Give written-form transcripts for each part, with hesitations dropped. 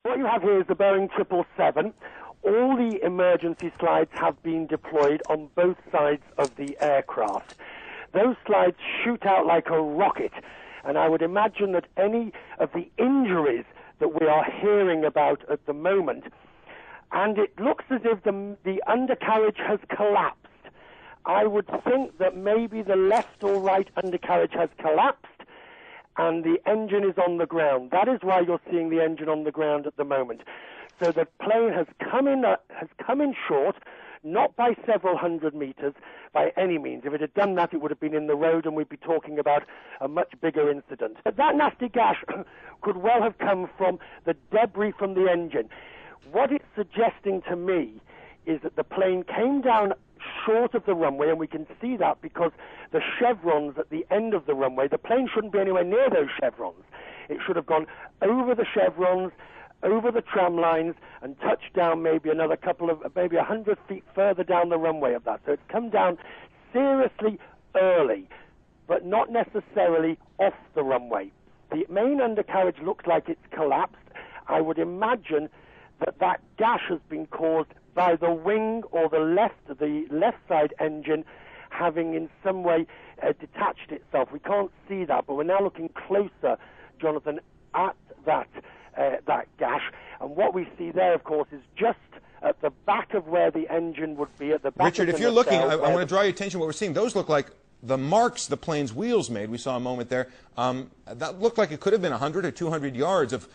What you have here is the Boeing 777. All the emergency slides have been deployed on both sides of the aircraft. Those slides shoot out like a rocket, and I would imagine that any of the injuries that we are hearing about at the moment, and it looks as if the undercarriage has collapsed. I would think that maybe the left or right undercarriage has collapsed and the engine is on the ground. That is why you're seeing the engine on the ground at the moment. So the plane has come in short, not by several hundred meters by any means. If it had done that, it would have been in the road and we'd be talking about a much bigger incident. But that nasty gash could well have come from the debris from the engine. What it's suggesting to me is that the plane came down short of the runway, and we can see that because the chevrons at the end of the runway, the plane shouldn't be anywhere near those chevrons. It should have gone over the chevrons, over the tram lines, and touched down maybe maybe 100 feet further down the runway of that. So it's come down seriously early, but not necessarily off the runway. The main undercarriage looks like it's collapsed. I would imagine that gash has been caused by the wing or the left side engine having in some way detached itself. We can't see that, but we're now looking closer, Jonathan, at that gash. And what we see there, of course, is just at the back of where the engine would be, at the back Richard, of if you're looking, I want to draw your attention to what we're seeing. Those look like the marks the plane's wheels made. We saw a moment there. That looked like it could have been 100 or 200 yards of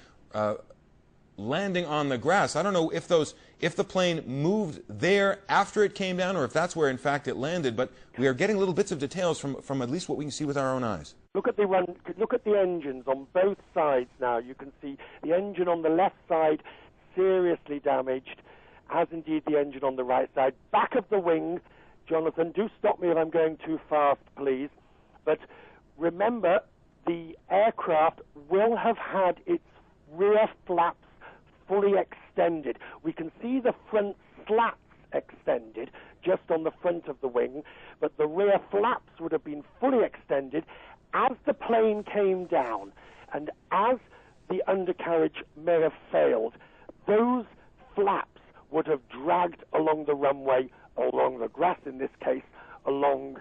landing on the grass. I don't know if the plane moved there after it came down or if that's where, in fact, it landed, but we are getting little bits of details from at least what we can see with our own eyes. Look at the engines on both sides now. You can see the engine on the left side seriously damaged, as indeed the engine on the right side. Back of the wing, Jonathan, do stop me if I'm going too fast, please. But remember, the aircraft will have had its rear flaps fully extended. We can see the front slats extended just on the front of the wing, but the rear flaps would have been fully extended as the plane came down, and as the undercarriage may have failed, those flaps would have dragged along the runway, along the grass in this case, along